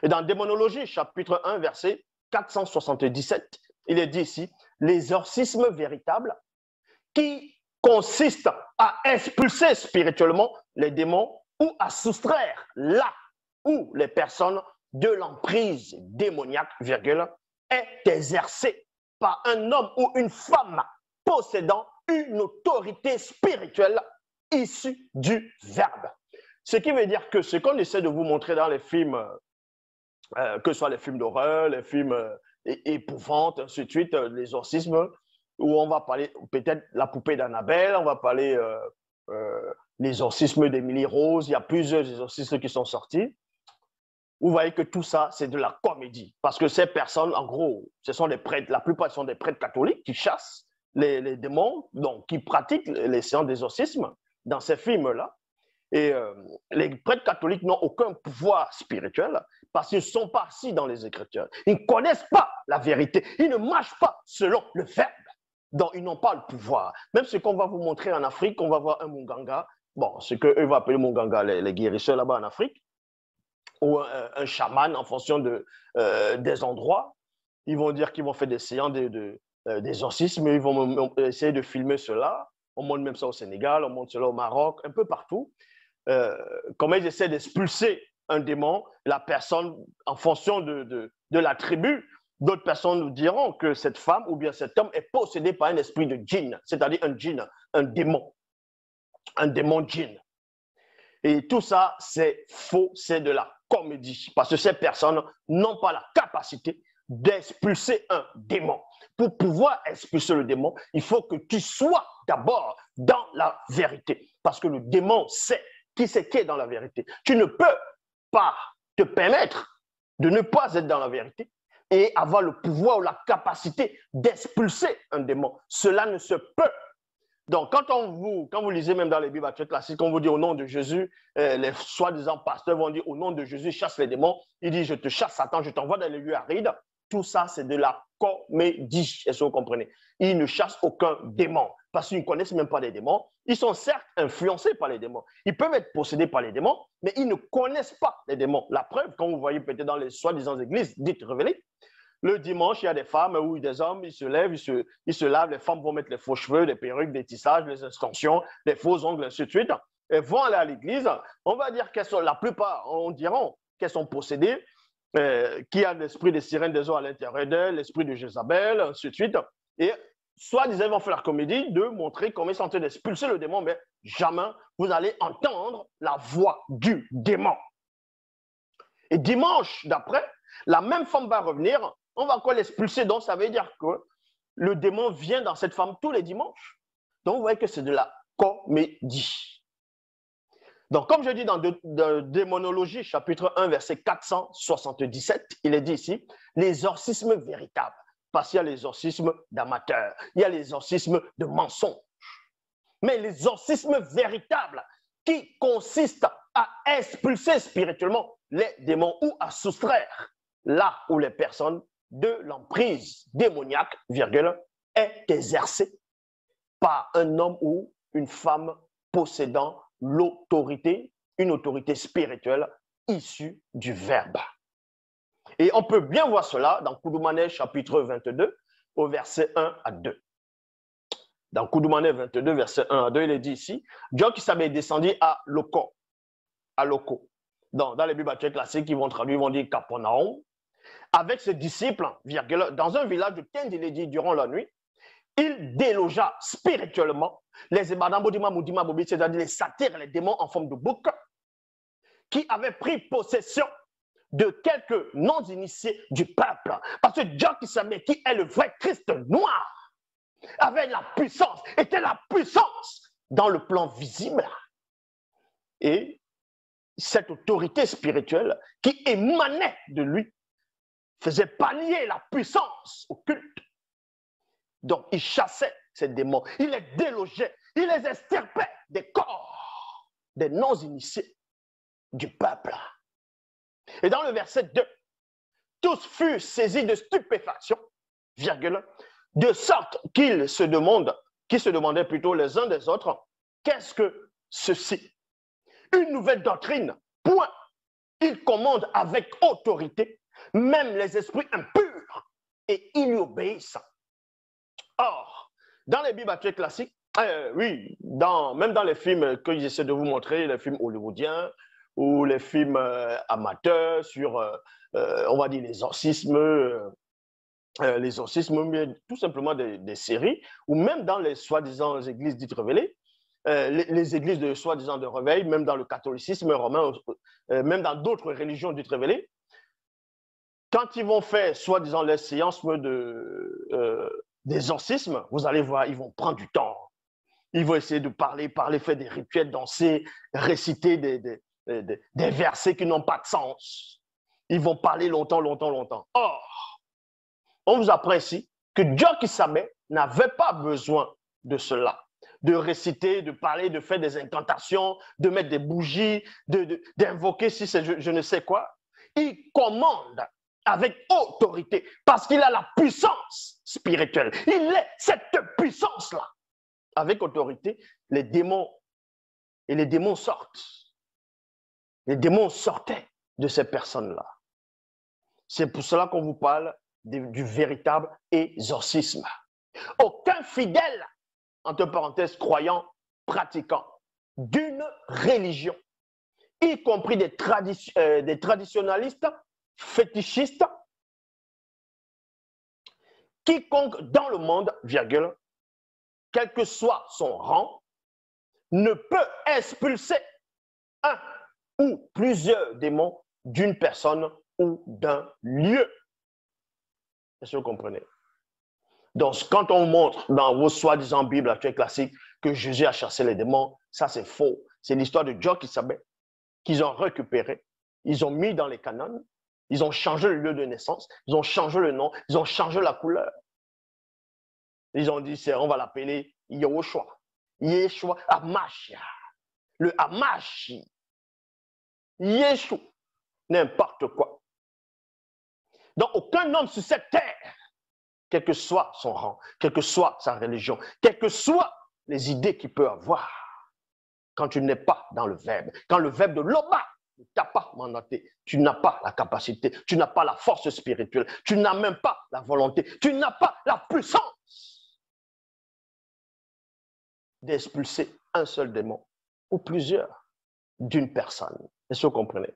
Et dans Démonologie, chapitre 1, verset 477, il est dit ici, l'exorcisme véritable qui consiste à expulser spirituellement les démons ou à soustraire là où les personnes de l'emprise démoniaque, virgule, est exercée par un homme ou une femme possédant une autorité spirituelle issue du Verbe. Ce qui veut dire que ce qu'on essaie de vous montrer dans les films, que ce soit les films d'horreur, les films épouvantes, ainsi de suite, l'exorcisme, où on va parler peut-être la poupée d'Annabelle, on va parler l'exorcisme d'Émilie Rose, il y a plusieurs exorcismes qui sont sortis. Vous voyez que tout ça, c'est de la comédie. Parce que ces personnes, en gros, ce sont des prêtres, la plupart sont des prêtres catholiques qui chassent les démons, donc qui pratiquent les séances d'exorcisme dans ces films-là. Et les prêtres catholiques n'ont aucun pouvoir spirituel parce qu'ils ne sont pas assis dans les Écritures. Ils ne connaissent pas la vérité. Ils ne marchent pas selon le Verbe. Donc, ils n'ont pas le pouvoir. Même ce qu'on va vous montrer en Afrique, on va voir un Munganga, bon, ce qu'eux vont appeler Munganga, les guérisseurs là-bas en Afrique, ou un chaman en fonction des endroits. Ils vont dire qu'ils vont faire des séances d'exorcisme, ils vont essayer de filmer cela. On montre même ça au Sénégal, on montre cela au Maroc, un peu partout. Comment ils essaient d'expulser un démon, la personne, en fonction de la tribu, d'autres personnes nous diront que cette femme ou bien cet homme est possédé par un esprit de djinn, c'est-à-dire un djinn, un démon djinn. Et tout ça, c'est faux, c'est de la comédie, parce que ces personnes n'ont pas la capacité d'expulser un démon. Pour pouvoir expulser le démon, il faut que tu sois d'abord dans la vérité, parce que le démon sait qui c'est qui est dans la vérité. Tu ne peux pas te permettre de ne pas être dans la vérité et avoir le pouvoir ou la capacité d'expulser un démon. Cela ne se peut. Donc, quand vous lisez même dans les Bibles classiques, on vous dit au nom de Jésus, les soi-disant pasteurs vont dire au nom de Jésus, chasse les démons. Il dit, je te chasse Satan, je t'envoie dans les lieux arides. Tout ça, c'est de la comédie, est-ce que vous comprenez? Ils ne chassent aucun démon parce qu'ils ne connaissent même pas les démons. Ils sont certes influencés par les démons. Ils peuvent être possédés par les démons, mais ils ne connaissent pas les démons. La preuve, quand vous voyez peut-être dans les soi-disant églises dites révélées, le dimanche, il y a des femmes ou des hommes, ils se lèvent, ils se lavent, les femmes vont mettre les faux cheveux, des perruques, des tissages, des extensions, des faux ongles, ainsi de suite. Elles vont aller à l'église. On va dire qu'elles sont, la plupart, on dira qu'elles sont possédées, qu'il y a l'esprit des sirènes des eaux à l'intérieur d'elles, l'esprit de Jézabel, ainsi de suite. Et soi-disant, ils vont faire la comédie de montrer comment ils sont en train d'expulser le démon, mais jamais vous allez entendre la voix du démon. Et dimanche d'après, la même femme va revenir, on va encore l'expulser. Donc, ça veut dire que le démon vient dans cette femme tous les dimanches. Donc, vous voyez que c'est de la comédie. Donc, comme je dis dans Démonologie, chapitre 1, verset 477, il est dit ici, l'exorcisme véritable. Parce qu'il y a l'exorcisme d'amateurs, il y a l'exorcisme de mensonges. Mais l'exorcisme véritable qui consiste à expulser spirituellement les démons ou à soustraire là où les personnes de l'emprise démoniaque, virgule, est exercée par un homme ou une femme possédant l'autorité, une autorité spirituelle issue du Verbe. Et on peut bien voir cela dans Koudoumane chapitre 22 au verset 1 à 2. Dans Koudoumane 22, verset 1 à 2, il est dit ici, Dieu qui s'est descendu à Loko. Dans les Bibles classiques, ils vont traduire, ils vont dire Capernaum, avec ses disciples, virgule, dans un village de Tend, il est dit, durant la nuit, il délogea spirituellement les Ebadamodima Bobi, c'est-à-dire les satyres, les démons en forme de bouc, qui avaient pris possession de quelques non-initiés du peuple. Parce que Dieu qui savait qui est le vrai Christ noir, avait la puissance, était la puissance dans le plan visible. Et cette autorité spirituelle qui émanait de lui faisait pallier la puissance occulte. Donc, il chassait ces démons, il les délogeait, il les extirpait des corps des non-initiés du peuple. Et dans le verset 2, tous furent saisis de stupéfaction, virgule, de sorte qu'ils se demandaient plutôt les uns des autres, qu'est-ce que ceci? Une nouvelle doctrine, point. Il commande avec autorité, même les esprits impurs, et ils lui obéissent. Or, dans les Bibles actuelles classiques, oui, même dans les films que j'essaie de vous montrer, les films hollywoodiens ou les films amateurs sur, on va dire, l'exorcisme, mais tout simplement des séries, ou même dans les soi-disant églises dites révélées, les églises de soi-disant de réveil, même dans le catholicisme romain, même dans d'autres religions dites révélées, quand ils vont faire soi-disant les séances d'exorcisme, vous allez voir, ils vont prendre du temps. Ils vont essayer de parler, faire des rituels, danser, réciter des versets qui n'ont pas de sens. Ils vont parler longtemps. Or, on vous apprend ici que Dieu qui savait n'avait pas besoin de cela, de réciter, de parler, de faire des incantations, de mettre des bougies, d'invoquer si c'est je ne sais quoi. Il commande avec autorité parce qu'il a la puissance spirituelle. Il est cette puissance-là. Avec autorité, les démons sortent. Les démons sortaient de ces personnes-là. C'est pour cela qu'on vous parle du véritable exorcisme. Aucun fidèle, entre parenthèses, croyant, pratiquant d'une religion, y compris des traditionalistes, fétichistes, quiconque dans le monde, virgule, quel que soit son rang, ne peut expulser un ou plusieurs démons d'une personne ou d'un lieu. Est-ce que vous comprenez? Donc, quand on montre dans vos soi-disant Bibles actuelles classiques que Jésus a chassé les démons, ça c'est faux. C'est l'histoire de Dieu qui savait, qu'ils ont récupéré, ils ont mis dans les canons, ils ont changé le lieu de naissance, ils ont changé le nom, ils ont changé la couleur. Ils ont dit, on va l'appeler Yahushua. Yeshua Hamashia. Le Hamashi. Yeshua. N'importe quoi. Donc, aucun homme sur cette terre, quel que soit son rang, quelle que soit sa religion, quelles que soient les idées qu'il peut avoir, quand tu n'es pas dans le verbe, quand le verbe de l'Oba ne t'a pas mandaté, tu n'as pas la capacité, tu n'as pas la force spirituelle, tu n'as même pas la volonté, tu n'as pas la puissance d'expulser un seul démon ou plusieurs d'une personne. Est-ce que vous comprenez?